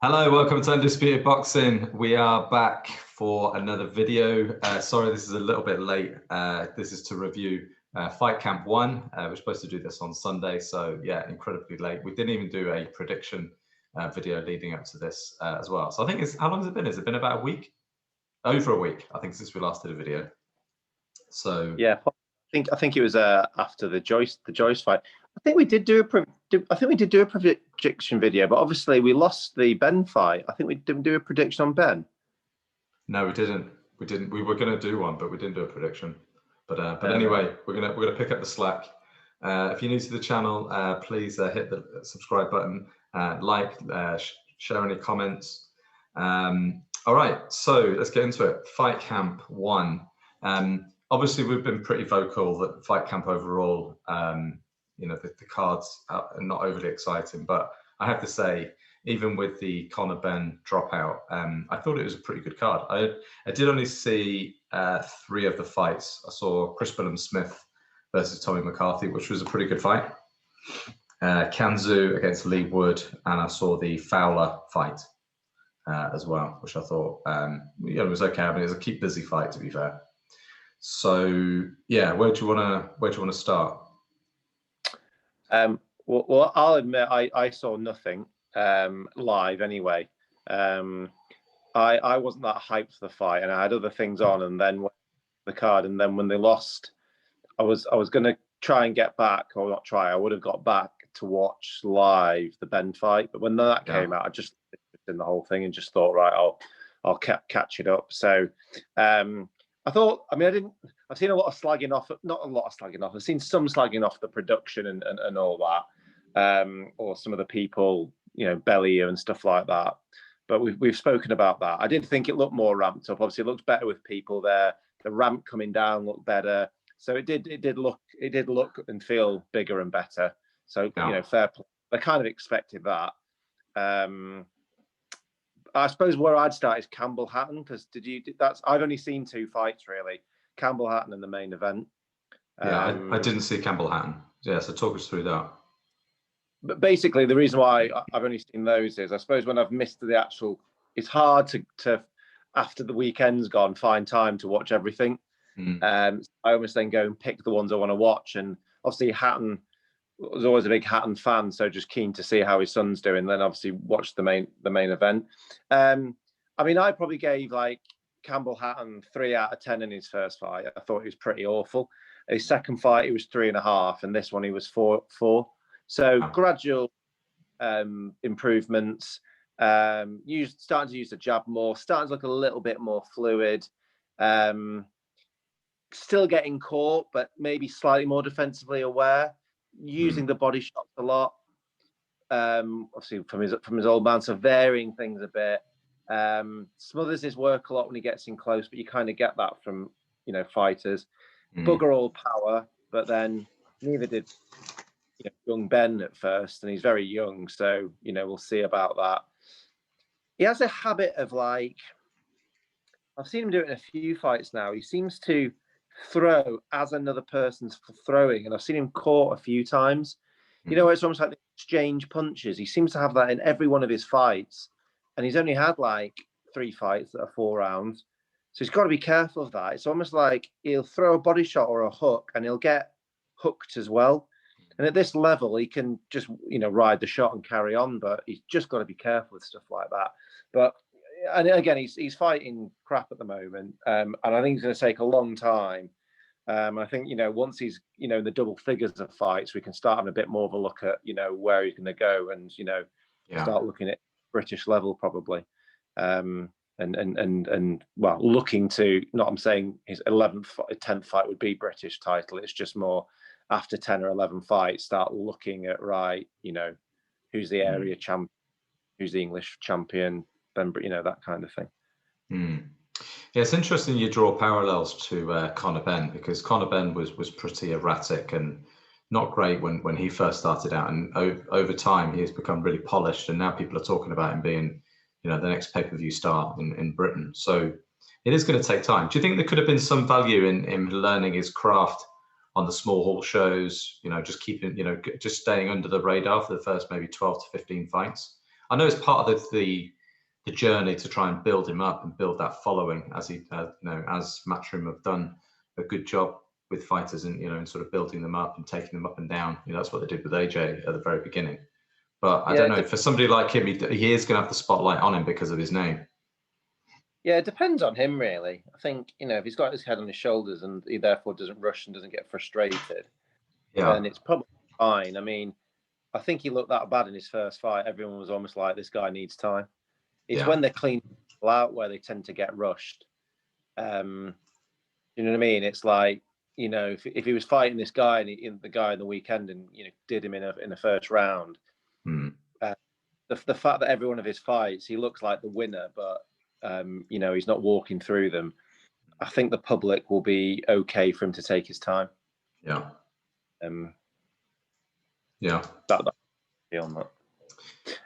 Hello, welcome to Undisputed Boxing. We are back for another video. Sorry, this is a little bit late. This is to review Fight Camp 1. We're supposed to do this on Sunday, so yeah, incredibly late. We didn't even do a prediction video leading up to this as well. So I think how long has it been? Has it been about a week? Over a week, I think, since we last did a video. So yeah, I think it was after the Joyce fight. I think we did do a prediction video, but obviously we lost the Ben fight. I think we didn't do a prediction on Ben. No, we didn't. We didn't. We were going to do one, but we didn't do a prediction. But anyway, we're gonna pick up the slack. If you're new to the channel, please hit the subscribe button, like, share any comments. All right, so let's get into it. Fight Camp 1. Obviously, we've been pretty vocal that Fight Camp overall, the cards are not overly exciting. But I have to say, even with the Conor Ben dropout, I thought it was a pretty good card. I did only see 3 of the fights. I saw Chris Smith versus Tommy McCarthy, which was a pretty good fight. Kanzu against Lee Wood, and I saw the Fowler fight as well, which I thought it was okay. I mean, it was a keep busy fight, to be fair. So yeah, where do you want to start? Well, I'll admit I saw nothing live anyway. I wasn't that hyped for the fight, and I had other things on, and then the card, and then when they lost, I was going to try and get back, or not try. I would have got back to watch live the Ben fight, but when that came out, I just in the whole thing and just thought, right, I'll catch it up. So I thought, I mean, I've seen a lot of slagging off, not a lot of slagging off. I've seen some slagging off the production and all that, or some of the people, Bellier and stuff like that. But we've spoken about that. I did think it looked more ramped up. Obviously, it looked better with people there. The ramp coming down looked better. So it did look and feel bigger and better. So fair play. I kind of expected that. I suppose where I'd start is Campbell Hatton, because I've only seen 2 fights really. Campbell Hatton in the main event. Yeah, I didn't see Campbell Hatton. Yeah, so talk us through that. But basically, the reason why I've only seen those is, I suppose, when I've missed the actual, it's hard to after the weekend's gone, find time to watch everything. I almost then go and pick the ones I want to watch. And obviously Hatton was always a big Hatton fan, so just keen to see how his son's doing. Then obviously watch the main event. I mean, I probably gave like Campbell Hatton 3 out of 10 in his first fight. I thought he was pretty awful. His second fight, he was 3.5, and this one he was 4. So gradual improvements. Starting to use the jab more. Starting to look a little bit more fluid. Still getting caught, but maybe slightly more defensively aware. Using the body shots a lot. Obviously from his old man, so varying things a bit. Smothers his work a lot when he gets in close, but you kind of get that from fighters. Bugger all power, but then neither did young Ben at first, and he's very young, so we'll see about that. He has a habit of, like, I've seen him do it in a few fights now. He seems to throw as another person's throwing, and I've seen him caught a few times. It's almost like they exchange punches. He seems to have that in every one of his fights, and he's only had like 3 fights that are 4 rounds, so he's got to be careful of that. It's almost like he'll throw a body shot or a hook, and he'll get hooked as well. And at this level, he can just ride the shot and carry on, but he's just got to be careful with stuff like that. But and again, he's fighting crap at the moment, and I think it's going to take a long time. I think once he's in the double figures of fights, we can start having a bit more of a look at where he's going to go, and start looking at British level probably, and well, looking to, not, I'm saying his 10th fight would be British title. It's just more after 10 or 11 fights, start looking at who's the area champion, who's the English champion. Then that kind of thing. Yeah, it's interesting you draw parallels to Conor Ben, because Conor Ben was pretty erratic and not great when he first started out, and over time he has become really polished, and now people are talking about him being the next pay-per-view star in Britain. So it is going to take time. Do you think there could have been some value in him learning his craft on the small hall shows, just keeping, just staying under the radar for the first maybe 12 to 15 fights? I know it's part of the journey to try and build him up and build that following, as he, as Matchroom have done a good job with fighters, and and sort of building them up and taking them up and down. That's what they did with AJ at the very beginning. But I don't know, for somebody like him, he is going to have the spotlight on him because of his name. Yeah, it depends on him, really. I think, if he's got his head on his shoulders and he therefore doesn't rush and doesn't get frustrated, then it's probably fine. I mean, I think he looked that bad in his first fight. Everyone was almost like, this guy needs time. It's when they're clean out where they tend to get rushed. You know what I mean? It's like, if he was fighting this guy and the guy in the weekend and did him in a first round, the fact that every one of his fights he looks like the winner, but he's not walking through them. I think the public will be okay for him to take his time. Yeah. That on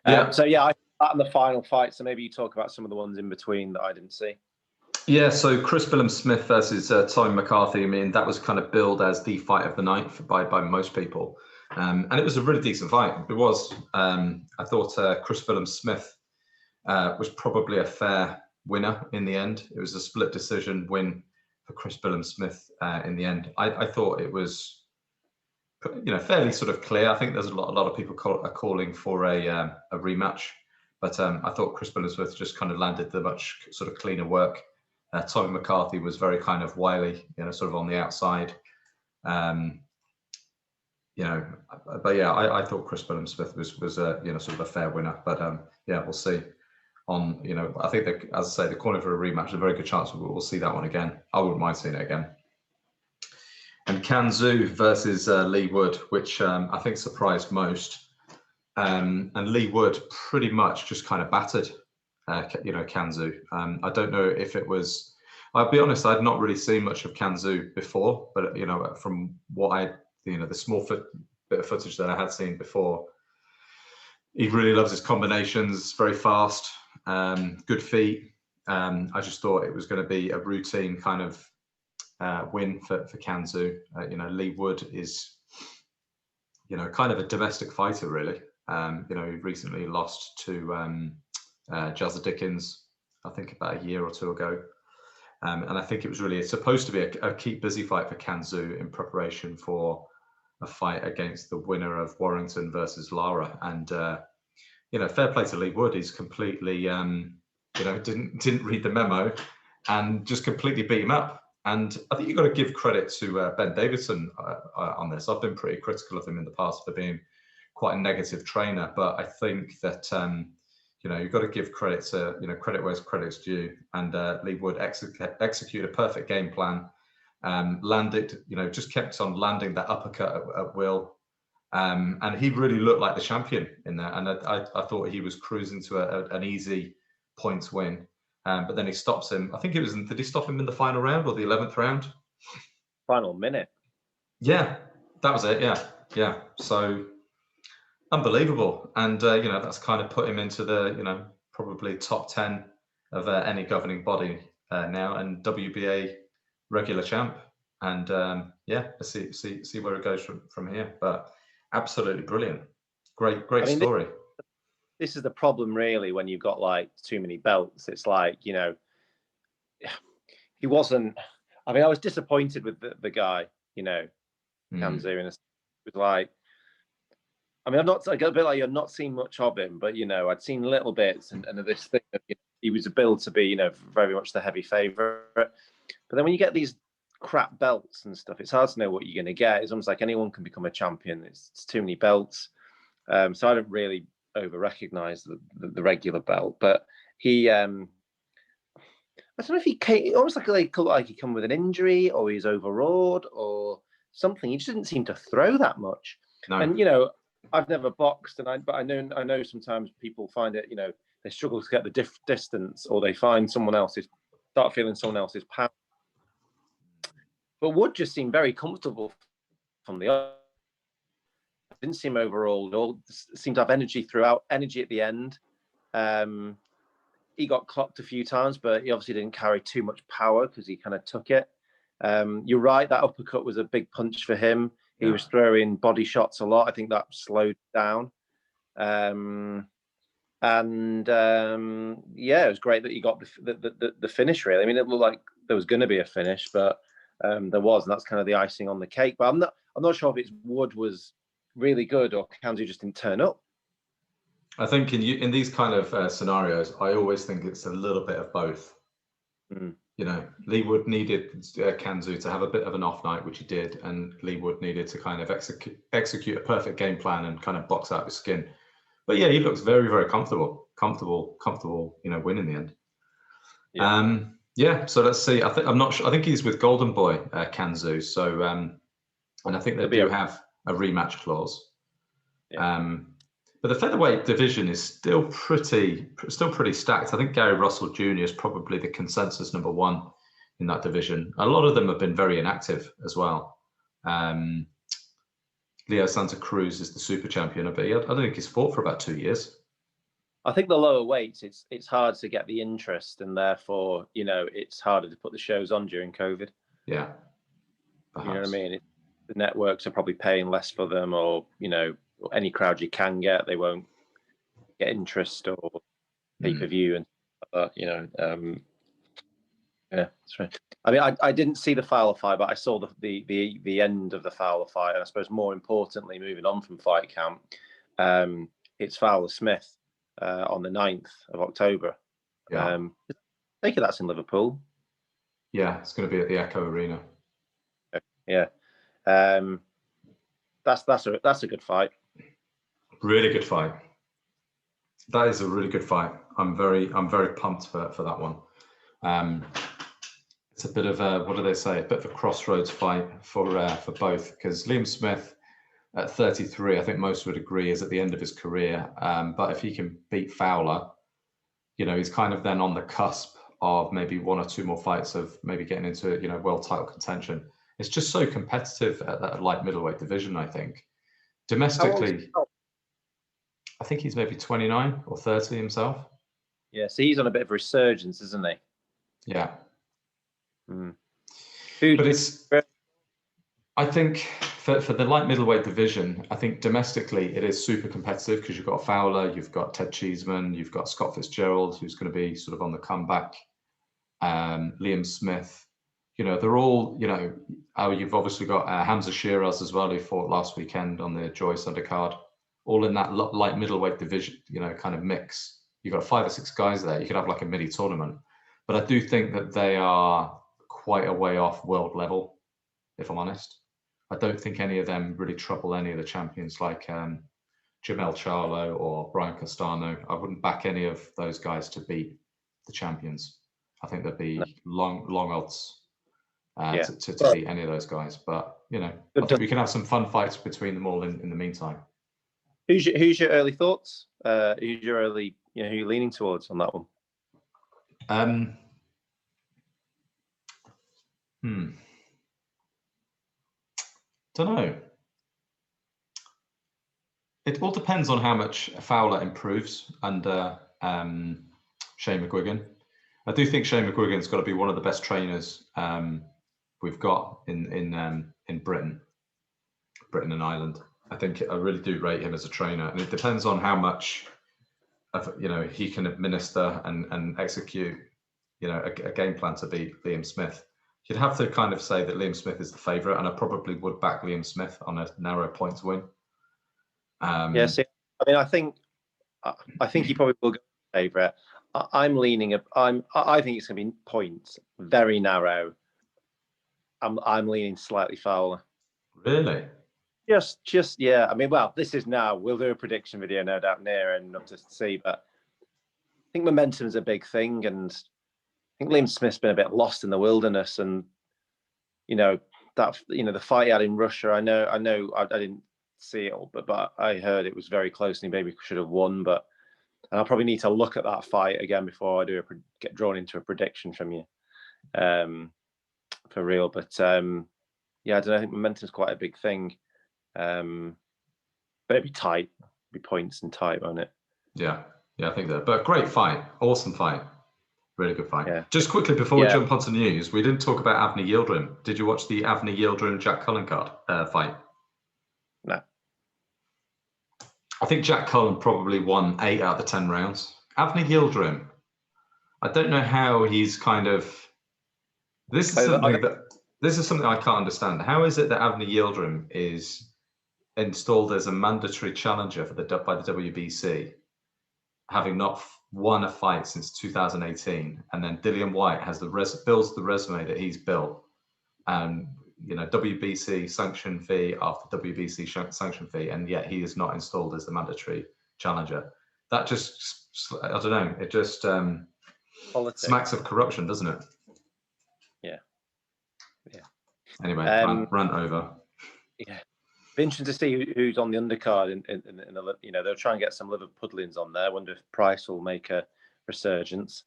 that. So I that in the final fight. So maybe you talk about some of the ones in between that I didn't see. Yeah, so Chris Smith versus Tommy McCarthy. I mean, that was kind of billed as the fight of the night by most people, and it was a really decent fight. It was. I thought Chris Smith was probably a fair winner in the end. It was a split decision win for Chris Smith in the end. I thought it was, fairly sort of clear. I think there's a lot of people are calling for a rematch, but I thought Chris Smith just kind of landed the much sort of cleaner work. Tommy McCarthy was very kind of wily, sort of on the outside. But yeah, I thought Chris Smith was sort of a fair winner. But we'll see. I think that, as I say, the corner for a rematch, there's a very good chance we'll see that one again. I wouldn't mind seeing it again. And Can Xu versus Lee Wood, which I think surprised most. And Lee Wood pretty much just kind of battered Can Xu. I don't know if it was, I'll be honest, I'd not really seen much of Can Xu before, but from what the small bit of footage that I had seen before, he really loves his combinations, very fast, good feet. I just thought it was going to be a routine kind of win for Can Xu. Lee Wood is kind of a domestic fighter, really. He recently lost to Jazza Dickens, I think about a year or two ago. And I think it was really supposed to be a keep busy fight for Can Xu in preparation for a fight against the winner of Warrington versus Lara. And, fair play to Lee Wood. He's completely, didn't read the memo and just completely beat him up. And I think you've got to give credit to Ben Davidson on this. I've been pretty critical of him in the past for being quite a negative trainer, but I think that you've got to give credit to credit where credit's due. And Lee Wood execute a perfect game plan, landed, just kept on landing that uppercut at will, and he really looked like the champion in there. And I thought he was cruising to an easy points win, but then he stops him. I think it was. Did he stop him in the final round or the 11th round? Final minute. Yeah, that was it. Yeah. So. Unbelievable, and that's kind of put him into the probably top 10 of any governing body now, and WBA regular champ, and let's see where it goes from here. But absolutely brilliant, great story. This is the problem, really, when you've got like too many belts. It's like he wasn't. I mean, I was disappointed with the guy, Can Xu, and it was like. I mean, I'm not a bit like you're not seen much of him, but I'd seen little bits, and this thing of he was billed to be, very much the heavy favorite. But then when you get these crap belts and stuff, it's hard to know what you're going to get. It's almost like anyone can become a champion. It's too many belts, so I don't really over recognize the regular belt. But he, I don't know if he came almost like he come with an injury, or he's overawed, or something. He just didn't seem to throw that much, no. And I've never boxed, but I know sometimes people find it, they struggle to get the distance, or they find start feeling someone else's power. But Wood just seemed very comfortable from the off. Didn't seem overall at all. Seemed to have energy throughout, energy at the end. He got clocked a few times, but he obviously didn't carry too much power because he kind of took it. You're right, that uppercut was a big punch for him. He was throwing body shots a lot. I think that slowed down. And yeah, it was great that you got the finish. Really, I mean, it looked like there was going to be a finish, but there was, and that's kind of the icing on the cake. But I'm not sure if it's Wood was really good or Kanzu just didn't turn up. I think in these kind of scenarios, I always think it's a little bit of both. Mm. You know, Lee Wood needed Kanzu to have a bit of an off night, which he did, and Lee Wood needed to kind of execute a perfect game plan and kind of box out his skin. But yeah, he looks very, very comfortable. You know, win in the end. Yeah. Yeah. So let's see. I'm not sure. I think he's with Golden Boy Kanzu. So and I think they do have a rematch clause. Yeah. But the featherweight division is still pretty stacked. I think Gary Russell Jr. is probably the consensus number one in that division. A lot of them have been very inactive as well. Leo Santa Cruz is the super champion, but I don't think he's fought for about 2 years. I think the lower weights, it's hard to get the interest, and therefore, you know, it's harder to put the shows on during COVID. Yeah, perhaps. You know what I mean? The networks are probably paying less for them, or you know, any crowd you can get, they won't get interest or pay-per-view and you know. Yeah, that's right. I mean, I didn't see the Fowler fight, but I saw the end of the Fowler fight, and I suppose more importantly, moving on from fight camp, it's Fowler Smith on the 9th of October. Yeah. I think that's in Liverpool. Yeah, it's going to be at the Echo Arena. Yeah, that's a good fight. Really good fight. That is a really good fight. I'm very pumped for that one. It's a bit of a, what do they say? A bit of a crossroads fight for both, because Liam Smith at 33, I think most would agree, is at the end of his career. But if he can beat Fowler, you know, he's kind of then on the cusp of maybe 1 or 2 more fights of maybe getting into, you know, world title contention. It's just so competitive at that light middleweight division, I think. Domestically, I think he's maybe 29 or 30 himself. Yeah, so he's on a bit of a resurgence, isn't he? Yeah. Mm. But it's, I think for the light middleweight division, I think domestically it is super competitive because you've got Fowler, you've got Ted Cheeseman, you've got Scott Fitzgerald, who's going to be sort of on the comeback. Liam Smith, you know, they're all, you know, you've obviously got Hamza Shiraz as well, who fought last weekend on the Joyce undercard, all in that light middleweight division, you know, kind of mix. You've got 5 or 6 guys there. You could have like a mini tournament, but I do think that they are quite a way off world level, if I'm honest. I don't think any of them really trouble any of the champions like Jamel Charlo or Brian Castano. I wouldn't back any of those guys to beat the champions. I think there'd be long odds to beat any of those guys. But, you know, I think we can have some fun fights between them all in the meantime. Who's your early thoughts? Who's your early, you know, who you're leaning towards on that one? Don't know. It all depends on how much Fowler improves under Shane McGuigan. I do think Shane McGuigan's got to be one of the best trainers we've got in Britain and Ireland. I think I really do rate him as a trainer, and it depends on how much of, you know, he can administer and execute, you know, a game plan to beat Liam Smith. You'd have to kind of say that Liam Smith is the favourite, and I probably would back Liam Smith on a narrow points win. Yeah, see, I mean, I think he probably will go favourite. I'm leaning. I think it's going to be points, very narrow. I'm leaning slightly Fowler. Really? Just yeah. I mean, well, this is now. We'll do a prediction video, no doubt, near and not to see. But I think momentum is a big thing, and I think Liam Smith's been a bit lost in the wilderness. And you know that, you know, the fight he had in Russia. I know. I didn't see it all, but I heard it was very close, and he maybe should have won. But and I'll probably need to look at that fight again before I get drawn into a prediction from you, for real. But yeah, I don't know. I think momentum's quite a big thing. But it'd be tight, it'd be points and tight, won't it? Yeah, I think that. But great fight, awesome fight, really good fight. Yeah. Just quickly before we jump onto news, we didn't talk about Avni Yildirim. Did you watch the Avni Yildirim Jack Cullen card fight? No. I think Jack Cullen probably won 8 out of the 10 rounds. Avni Yildirim, I don't know how he's kind of. This is something I can't understand. How is it that Avni Yildirim is installed as a mandatory challenger by the WBC, having not won a fight since 2018, and then Dillian Whyte has builds the resume that he's built, and WBC sanction fee after WBC sanction fee, and yet he is not installed as the mandatory challenger. That just, I don't know, it just smacks of corruption, doesn't it? Yeah. Anyway, rant over. Yeah. Be interesting to see who's on the undercard in the, they'll try and get some Liverpudlians on there. I wonder if Price will make a resurgence.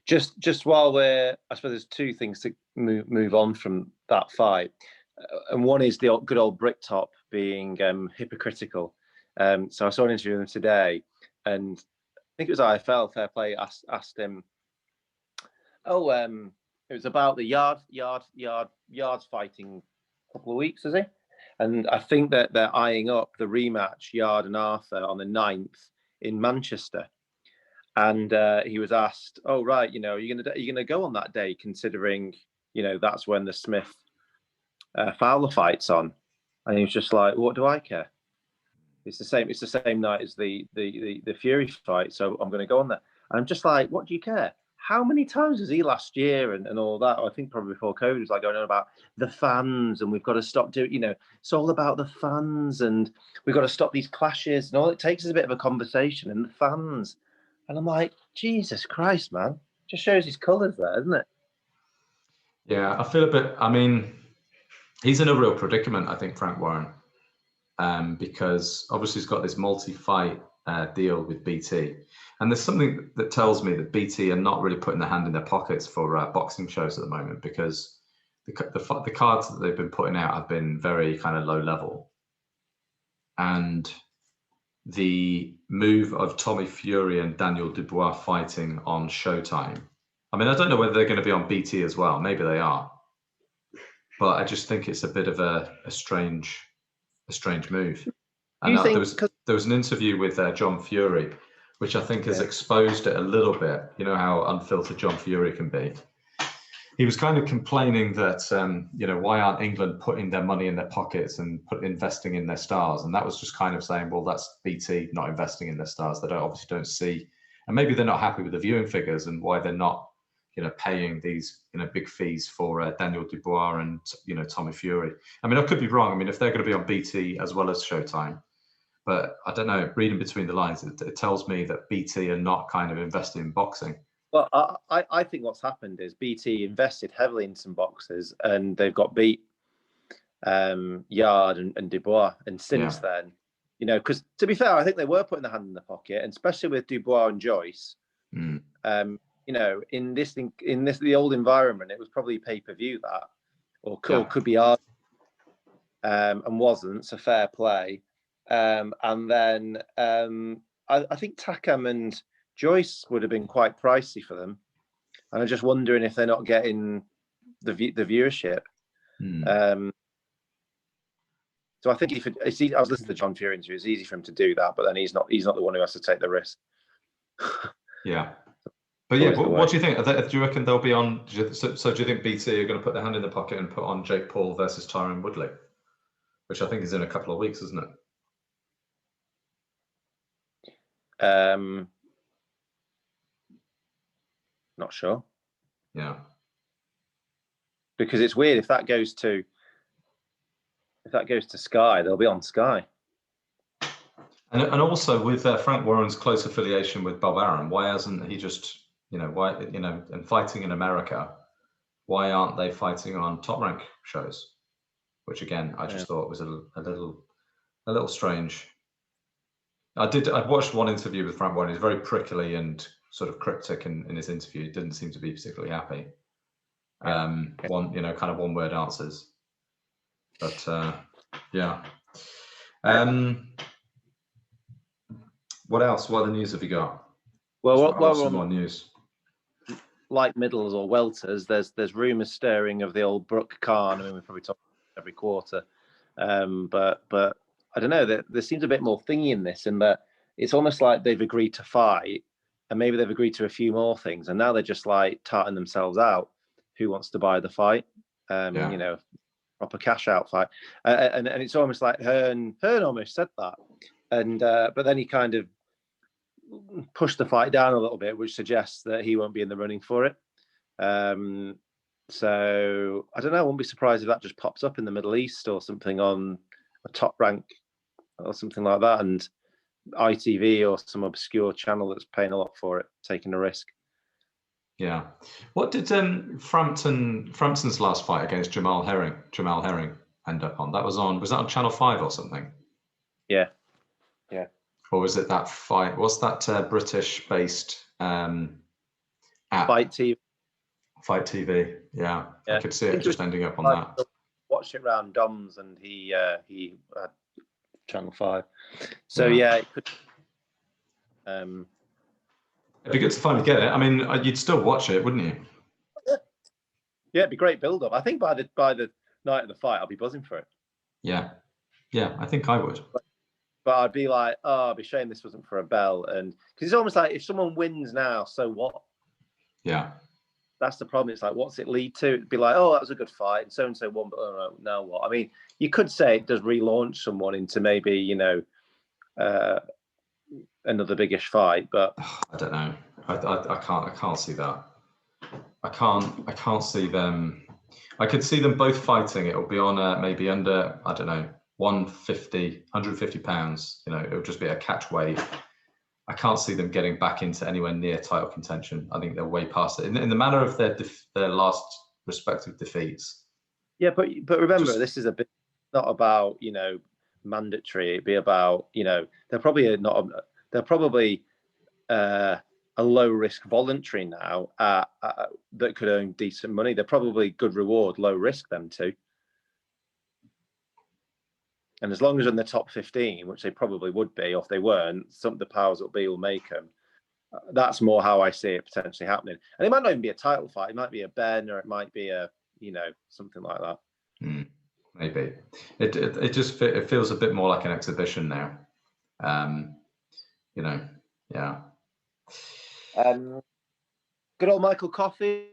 Just while I suppose there's two things to move on from that fight, and one is the good old Bricktop being hypocritical. So I saw an interview with him today, and I think it was IFL Fair Play asked him, it was about the yards fighting a couple of weeks, is he? And I think that they're eyeing up the rematch, Yard and Arthur, on the 9th in Manchester. And he was asked, "Oh, right, are you gonna go on that day, considering that's when the Smith Fowler fight's on?" And he was just like, "What do I care? It's the same. It's the same night as the Fury fight, so I'm going to go on there." And I'm just like, "What do you care? How many times was he last year and all that?" I think probably before COVID, was like going on about the fans, and we've got to stop doing, it's all about the fans, and we've got to stop these clashes, and all it takes is a bit of a conversation and the fans. And I'm like, Jesus Christ, man. Just shows his colours there, doesn't it? Yeah, I feel a bit, he's in a real predicament, I think, Frank Warren, because obviously he's got this multi-fight deal with BT. And there's something that tells me that BT are not really putting their hand in their pockets for boxing shows at the moment, because the cards that they've been putting out have been very kind of low level. And the move of Tommy Fury and Daniel Dubois fighting on Showtime. I don't know whether they're going to be on BT as well. Maybe they are. But I just think it's a bit of a strange move. And there was an interview with John Fury, which I think has exposed it a little bit. You know how unfiltered John Fury can be. He was kind of complaining that, why aren't England putting their money in their pockets and investing in their stars? And that was just kind of saying, well, that's BT not investing in their stars. They obviously don't see, and maybe they're not happy with the viewing figures and why they're not, paying these, big fees for Daniel Dubois and, Tommy Fury. I could be wrong. If they're going to be on BT as well as Showtime, but I don't know, reading between the lines, it tells me that BT are not kind of investing in boxing. Well, I think what's happened is BT invested heavily in some boxers, and they've got beat Yard and Dubois. And since then, because to be fair, I think they were putting their hand in the pocket, and especially with Dubois and Joyce. In the old environment, it was probably pay-per-view that, or could be hard, and wasn't. So fair play. And then I think Takam and Joyce would have been quite pricey for them, and I'm just wondering if they're not getting the viewership. So I think I was listening to John Fury interview. It's easy for him to do that, but then he's not the one who has to take the risk. Yeah, but what do you think? Do you reckon they'll be on? So do you think BT are going to put their hand in the pocket and put on Jake Paul versus Tyron Woodley, which I think is in a couple of weeks, isn't it? Not sure. Yeah. Because it's weird if that goes to Sky, they'll be on Sky. And also with Frank Warren's close affiliation with Bob Arum, why hasn't he just, and fighting in America, why aren't they fighting on Top Rank shows? Which again, I just thought was a little strange. I watched one interview with Frank Warren. He's very prickly and sort of cryptic in his interview. He didn't seem to be particularly happy. One word answers. But what else? What other news have you got? Well, some more news. Light middles or welters, there's rumours stirring of the old Brooke Khan. We probably talk every quarter, but I don't know, there seems a bit more thingy in this, in that it's almost like they've agreed to fight, and maybe they've agreed to a few more things, and now they're just like tarting themselves out. Who wants to buy the fight? You know, proper cash out fight, and it's almost like Hearn almost said that, and but then he kind of pushed the fight down a little bit, which suggests that he won't be in the running for it. So I don't know. I wouldn't be surprised if that just pops up in the Middle East or something on a Top Rank or something like that, and ITV or some obscure channel that's paying a lot for it, taking a risk. Yeah. What did Frampton's last fight against Jamal Herring end up on? Was that on Channel 5 or something? Yeah. Or was it that fight? What's that British-based app? Fight TV. Fight TV. Yeah. I could see it just ending up on that. Watched it round Dom's, and he had Channel 5. So yeah, it could. It'd be good to finally get it. I mean, you'd still watch it, wouldn't you? Yeah, it'd be great build-up. I think by the night of the fight, I'll be buzzing for it. Yeah, I think I would. But I'd be like, oh, I'd be ashamed this wasn't for a bell, and because it's almost like if someone wins now, so what? Yeah, that's the problem. It's like, what's it lead to? It'd be like, oh, that was a good fight, and so won, but oh, no, now what? I mean, you could say it does relaunch someone into maybe, you know, another biggish fight, but I don't know. I can't see that. I can't see them. I could see them both fighting. It'll be on maybe under, I don't know, 150 pounds. You know, it'll just be a catch weight. I can't see them getting back into anywhere near title contention. I think they're way past it in the manner of their last respective defeats. Yeah, but remember, this is a bit not about, you know, mandatory. It'd be about, you know, they're probably a low risk voluntary now that could earn decent money. They're probably good reward, low risk, them too. And as long as they're in the top 15, which they probably would be, or if they weren't, some of the powers that be will make them. That's more how I see it potentially happening. And it might not even be a title fight. It might be a Ben, or it might be a, you know, something like that. Maybe. It feels a bit more like an exhibition now. You know, yeah. Good old Michael Coffey,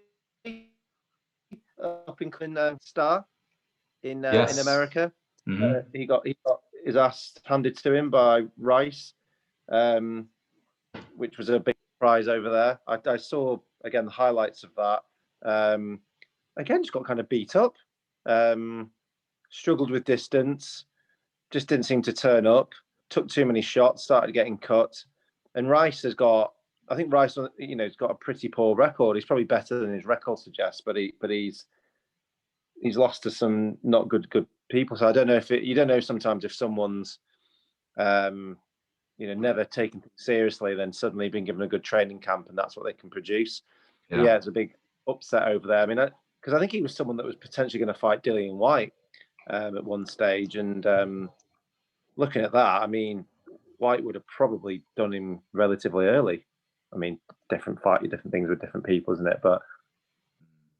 up and coming star in America. Mm-hmm. He got his ass handed to him by Rice, which was a big prize over there. I saw again the highlights of that. Again, just got kind of beat up, struggled with distance, just didn't seem to turn up. Took too many shots, started getting cut, and Rice has got. I think Rice, you know, has got a pretty poor record. He's probably better than his record suggests, but he's lost to some not good people. So I don't know if you don't know sometimes if someone's, you know, never taken things seriously, then suddenly been given a good training camp and that's what they can produce. Yeah, it's a big upset over there. I mean, because I think he was someone that was potentially going to fight Dillian White at one stage, and looking at that, I mean, White would have probably done him relatively early. I mean, different things with different people, isn't it? But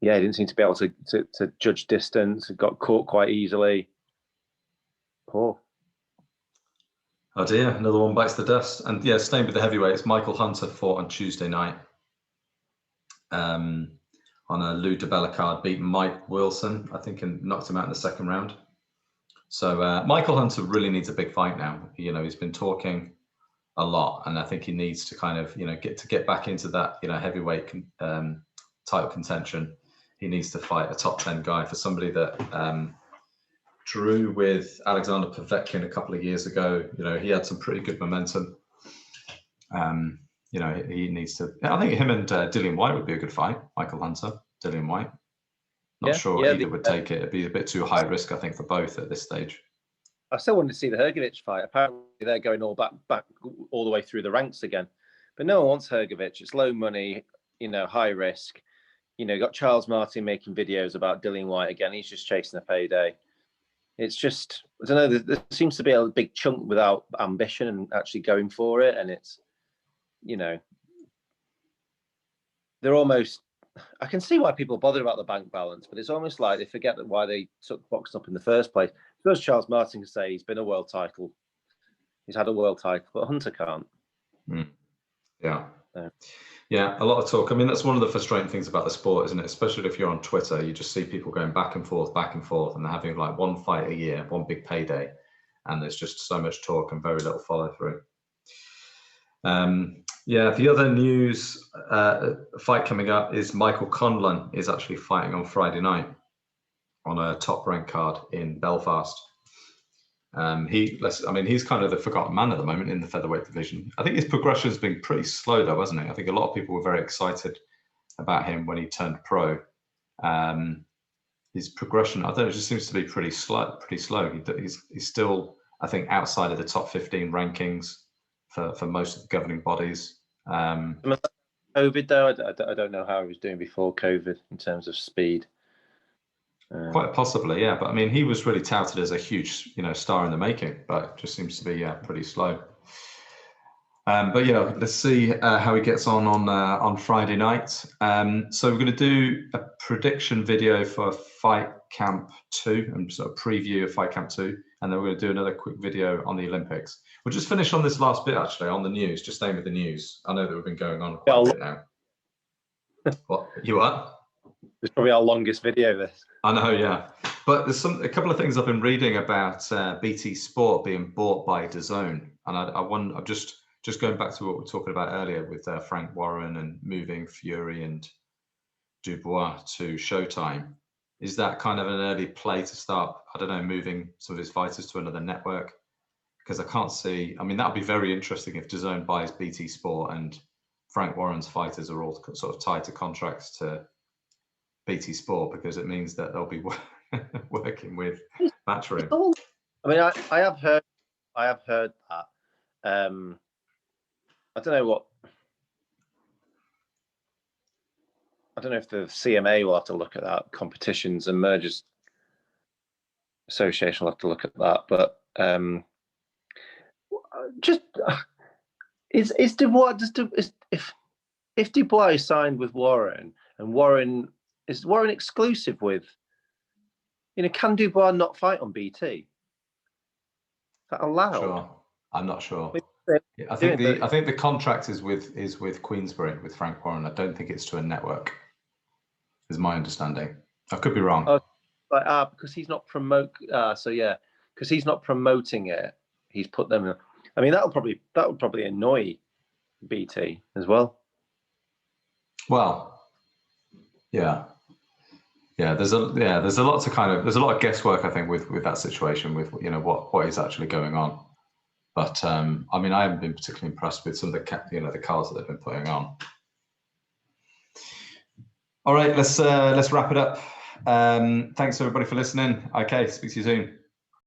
yeah, he didn't seem to be able to judge distance. Got caught quite easily. Poor. Oh dear, another one bites the dust. And yeah, staying with the heavyweights, Michael Hunter fought on Tuesday night on a Lou DiBella card, beat Mike Wilson, I think, and knocked him out in the second round. So Michael Hunter really needs a big fight now. You know, he's been talking a lot, and I think he needs to kind of, you know, get back into that, you know, heavyweight title contention. He needs to fight a top 10 guy. For somebody that drew with Alexander Povetkin a couple of years ago, you know, he had some pretty good momentum. You know, he needs to. I think him and Dillian White would be a good fight. Michael Hunter, Dillian White. Not sure either would take it. It'd be a bit too high risk, I think, for both at this stage. I still wanted to see the Hrgovic fight. Apparently, they're going all back all the way through the ranks again. But no one wants Hrgovic. It's low money, you know, high risk. You know, got Charles Martin making videos about Dillian White again. He's just chasing a payday. It's just, I don't know, there seems to be a big chunk without ambition and actually going for it. And it's, you know, they're almost I can see why people bother about the bank balance, but it's almost like they forget that why they took boxing up in the first place. Because Charles Martin can say he's been a world title, he's had a world title, but Hunter can't. Yeah. So. Yeah, a lot of talk. I mean, that's one of the frustrating things about the sport, isn't it? Especially if you're on Twitter, you just see people going back and forth, and they're having like one fight a year, one big payday, and there's just so much talk and very little follow through. Yeah, the other news fight coming up is Michael Conlan is actually fighting on Friday night on a top rank card in Belfast. He's kind of the forgotten man at the moment in the featherweight division. I think his progression's been pretty slow though, hasn't it? I think a lot of people were very excited about him when he turned pro. His progression, I don't know, it just seems to be pretty slow. He's still, I think, outside of the top 15 rankings for most of the governing bodies. COVID though, I don't know how he was doing before COVID in terms of speed. Quite possibly, yeah. But I mean, he was really touted as a huge, star in the making, but it just seems to be, pretty slow. But yeah, let's see how he gets on Friday night. So we're going to do a prediction video for Fight Camp 2 and sort of preview of Fight Camp 2, and then we're going to do another quick video on the Olympics. We'll just finish on this last bit actually on the news. Just staying with the news. I know that we've been going on quite a bit now. What you are? It's probably our longest video. This. I know, yeah. But there's a couple of things I've been reading about BT Sport being bought by DAZN, and I'm just going back to what we were talking about earlier with Frank Warren and moving Fury and Dubois to Showtime. Is that kind of an early play to start, I don't know, moving some of his fighters to another network? Because I can't see, I mean, that would be very interesting if DAZN buys BT Sport and Frank Warren's fighters are all sort of tied to contracts to BT Sport, because it means that they'll be working with Matchroom. I mean, I have heard that. I don't know if the CMA will have to look at that. Competitions and Mergers Association will have to look at that. But is Dubois if Dubois is signed with Warren and is Warren exclusive with? Can Dubois not fight on BT? Is that allowed? Sure, I'm not sure. I think the contract is with Queensberry, with Frank Warren. I don't think it's to a network, is my understanding. I could be wrong. Because he's not because he's not promoting it, he's put them in. I mean, that would probably annoy BT as well. Well, yeah. There's a lot of guesswork, I think, with that situation, with what is actually going on. But I mean, I haven't been particularly impressed with some of the cards that they've been putting on. All right, let's wrap it up. Thanks everybody for listening. Okay, speak to you soon.